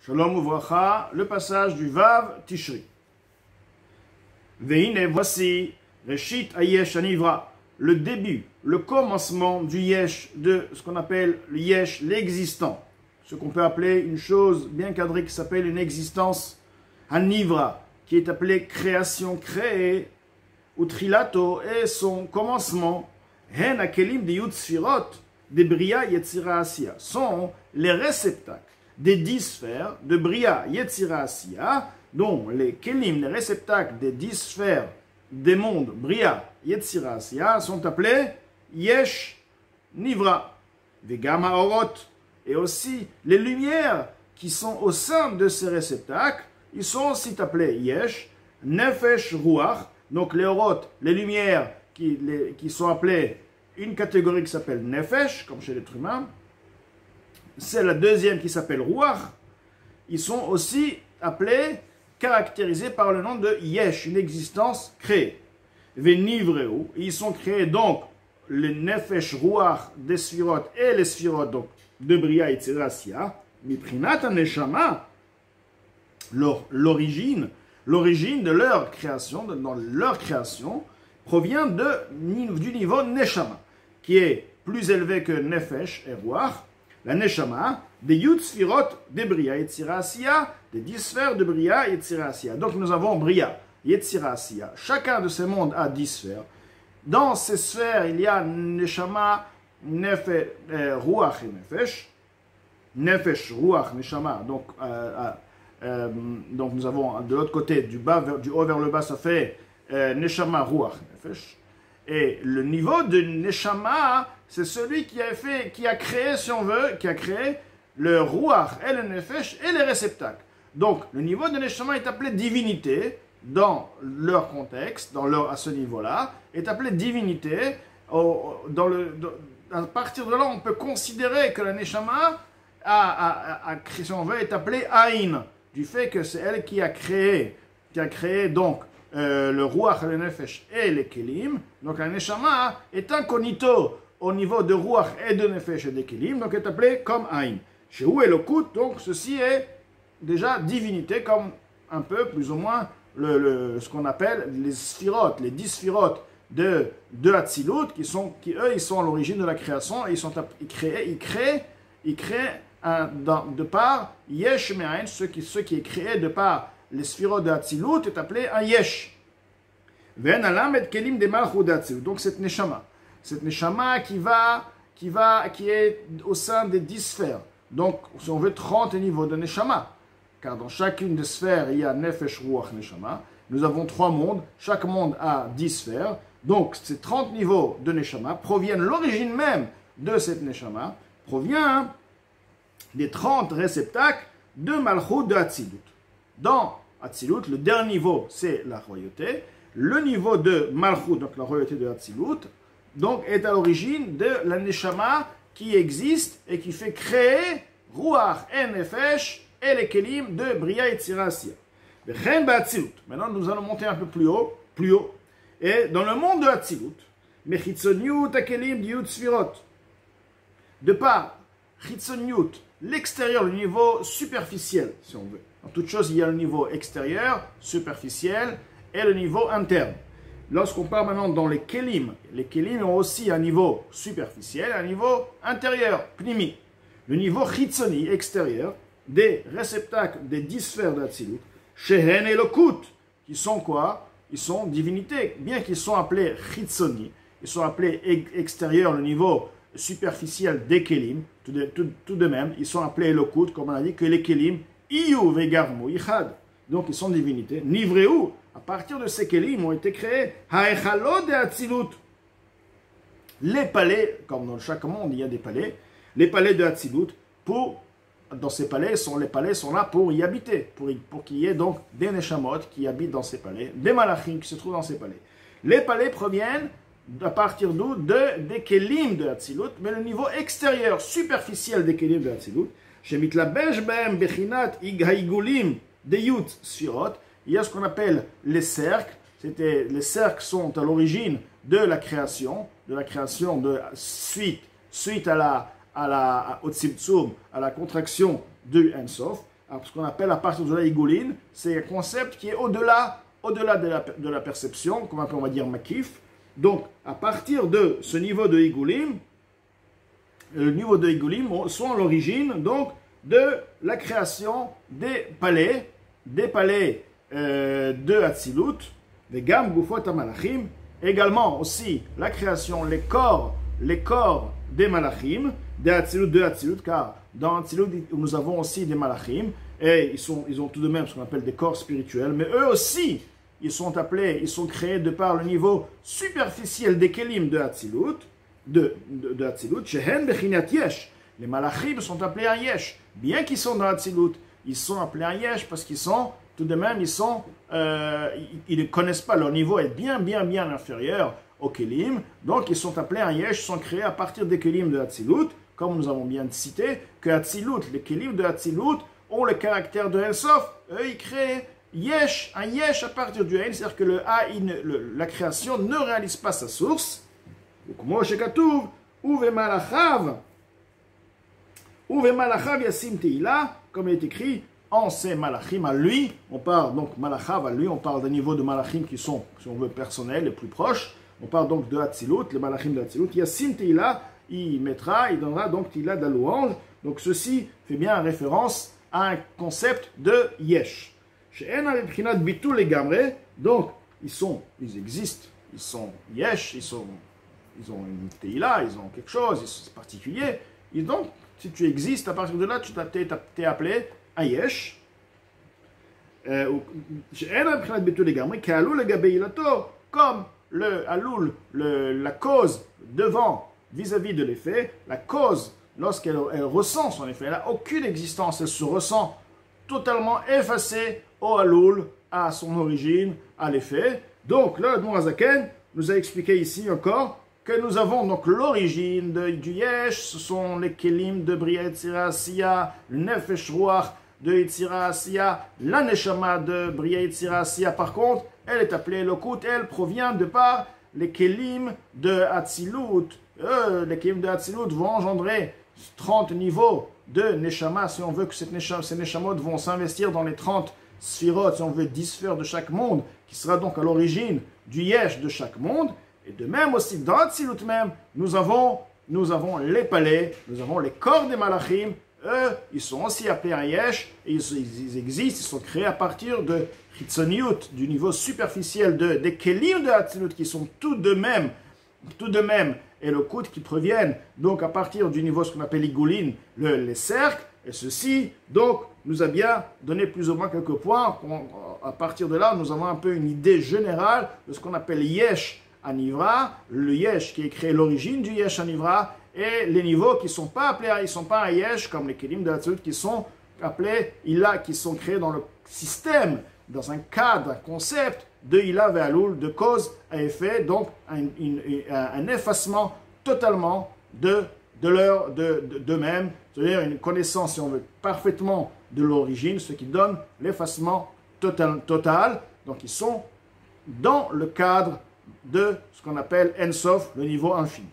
Shalom Uvracha, le passage du Vav Tishri. Veine, voici, Reshit Ayesh Anivra, le début, le commencement du Yesh, de ce qu'on appelle le Yesh, l'existant. Ce qu'on peut appeler une chose bien cadrée qui s'appelle une existence Anivra, qui est appelée création créée, ou Trilato, et son commencement, Hen Akelim de Yud Sfirot, de Bria Yetzira Asiya, sont les réceptacles des 10 sphères de Bria Yetzira Asiya, dont les Kelim, les réceptacles des 10 sphères des mondes Bria Yetzira Asiya sont appelés Yesh Nivra, Vegama Orot, et aussi les lumières qui sont au sein de ces réceptacles, ils sont aussi appelés Yesh, Nefesh Ruach, donc les Orot, les lumières qui sont appelées une catégorie qui s'appelle Nefesh, comme chez l'être humain. C'est la deuxième qui s'appelle Ruach. Ils sont aussi appelés, caractérisés par le nom de Yesh, une existence créée. Venivreu, ils sont créés donc les Nefesh Ruach des Sphirot et les Sphirot donc, de Bria et Tzirasya. Miprinat Neshama, l'origine de leur création, dans leur création, provient du niveau Neshama, qui est plus élevé que Nefesh et Ruach. La Neshama, des Yud Sfirot de Bria Yetzira Asiya, des 10 sphères de Bria Yetzira Asiya. Donc nous avons Bria, Yetzira Asiya. Chacun de ces mondes a 10 sphères. Dans ces sphères, il y a Neshama, Ruach et Nefesh. Nefesh, Ruach, Neshama. Donc nous avons de l'autre côté, du haut vers le bas, ça fait Neshama, Ruach, Nefesh. Et le niveau de Neshama, c'est celui qui a créé, si on veut, qui a créé le Ruach et le Nefesh et les réceptacles. Donc, le niveau de Neshama est appelé divinité dans leur contexte, à ce niveau-là, est appelé divinité. À partir de là, on peut considérer que la Neshama, si on veut, est appelée Aïn, du fait que c'est elle qui a créé donc le Ruach, le Nefesh et les Kelim. Donc la Neshama est incognito au niveau de Ruach et de Nefesh et de Kelim, donc est appelé comme Aïn. Chez où est le Kout, donc ceci est déjà divinité, comme un peu plus ou moins ce qu'on appelle les Sphirot, les 10 Sphirot de Hatzilut, qui eux, ils sont à l'origine de la création, et ils créent de par Yesh Me'ain, ce qui est créé de par les Sphirot de Hatzilut est appelé un Yesh. Donc cette Neshama qui est au sein des 10 sphères. Donc si on veut 30 niveaux de Neshama, car dans chacune des sphères il y a Nefesh, Ruach, Neshama. Nous avons 3 mondes, chaque monde a 10 sphères. Donc ces 30 niveaux de Neshama proviennent, l'origine même de cette Neshama provient des 30 réceptacles de Malchut de Hatzilut. Dans Hatzilut, le dernier niveau, c'est la royauté. Le niveau de Malchut, donc la royauté de Hatzilut, donc est à l'origine de la Neshama qui existe et qui fait créer Ruach et Nefesh et les Kelim de Bria et Tzirasya. Maintenant, nous allons monter un peu plus haut. Et dans le monde de Hatzilut, Mechitzoniut Kelim de Yud Sfirot, de par Chitzoniut, l'extérieur, le niveau superficiel, si on veut. En toute chose, il y a le niveau extérieur, superficiel, et le niveau interne. Lorsqu'on parle maintenant dans les Kelim ont aussi un niveau superficiel, un niveau intérieur, Pnimi. Le niveau Chitzoni, extérieur, des réceptacles des 10 sphères d'Hatzilut, Shehen et Lokut, qui sont quoi? Ils sont divinités, bien qu'ils soient appelés Chitzoni, ils sont appelés extérieur, le niveau superficiel des Kelim, tout de même, ils sont appelés Elokut, comme on a dit, que les Kelim, Iyu vegarmu Ichad, donc ils sont divinités, Nivreu, à partir de ces Kelim ont été créés, Haechalot de Hatzilut, les palais, comme dans chaque monde il y a des palais, les palais de Hatzilut, dans ces palais, les palais sont là pour y habiter, pour qu'il y ait donc des Neshamot qui habitent dans ces palais, des Malachim qui se trouvent dans ces palais. Les palais proviennent à partir d'où? Des Kelim de Hatzilut, mais le niveau extérieur, superficiel des Kelim de Hatzilut, Shemitlabesh Behem Bechinat Haigulim de Yud Sfirot, il y a ce qu'on appelle les cercles. Les cercles sont à l'origine de la création de suite au Tzimtzum, à la contraction du Ensof. ce qu'on appelle à partir de la Igulin, c'est un concept qui est au-delà de la perception, comme on va dire makif. Donc, à partir de ce niveau de Igulim, le niveau de Igulim sont l'origine donc de la création des palais de Hatzilut, des Gam Gufot Malachim, également aussi la création, les corps des Malachim, de Hatzilut, car dans Hatzilut nous avons aussi des Malachim, et ils ont tout de même ce qu'on appelle des corps spirituels, mais eux aussi, ils sont créés de par le niveau superficiel des Kelim de Hatzilut, Shehen Bechinat Yesh. Les Malachim sont appelés un Yesh, bien qu'ils sont dans Hatzilut, ils sont appelés un Yesh parce qu'ils sont, tout de même, ils ne connaissent pas, leur niveau est bien inférieur aux Kelim, donc ils sont appelés un Yesh, sont créés à partir des Kelim de Hatzilut, comme nous avons bien cité, que Hatzilut, les Kelim de Hatzilut ont le caractère de Ensof, eux ils créent un Yesh à partir du Ein, c'est-à-dire que la création ne réalise pas sa source. Comme il est écrit en ces Malachim à lui, on parle donc Malachav à lui, on parle d'un niveau de Malachim qui sont, si on veut, personnels, les plus proches. On parle donc de Hatzilut, les Malachim de Hatzilut. Yassim Teila, il donnera donc Teila de la louange. Donc ceci fait bien référence à un concept de Yesh. Donc ils existent, ils sont Yesh, ils ont une Teila, ils ont quelque chose, c'est particulier. Et donc, si tu existes, à partir de là, tu t'es appelé un Yesh. Comme le Alul, la cause devant, vis-à-vis de l'effet, la cause, lorsqu'elle ressent son effet, elle n'a aucune existence, elle se ressent totalement effacée au Alul, à son origine, à l'effet. Donc, là, le Azaken nous a expliqué ici encore que nous avons donc l'origine du Yesh, ce sont les Kelim de Bria Yetzira Asiya, le Nefesh Ruach de Yetzira Asiya, la Neshama de Bria Yetzira Asiya. Par contre, elle est appelée Lokut, elle provient de par les Kelim de Hatzilut. Les Kelim de Hatzilut vont engendrer 30 niveaux de Neshama, si on veut que ces Neshamot vont s'investir dans les 30 Sphirot, si on veut 10 sphères de chaque monde, qui sera donc à l'origine du Yesh de chaque monde. Et de même aussi, dans Hatzilut même, nous avons les palais, nous avons les corps des Malachim. Eux, ils sont aussi appelés un Yesh, et ils existent, ils sont créés à partir de Chitzoniut, du niveau superficiel des Kelim de Hatzilut, qui sont tout de même, et le Kout qui proviennent donc à partir du niveau, ce qu'on appelle Igulin, les cercles, et ceci, donc, nous a bien donné plus ou moins quelques points. À partir de là, nous avons un peu une idée générale de ce qu'on appelle Yesh Anivra, le Yesh qui est créé l'origine du Yesh Anivra, et les niveaux qui ne sont pas appelés, ils sont pas un Yesh, comme les Kelim de Hatzilut, qui sont appelés Ila, qui sont créés dans le système, dans un cadre, un concept de Ila Ve'alul, de cause à effet, donc un effacement totalement d'eux-mêmes, c'est-à-dire une connaissance, si on veut, parfaitement de l'origine, ce qui donne l'effacement total. Donc ils sont dans le cadre de ce qu'on appelle Ensof, le niveau infini.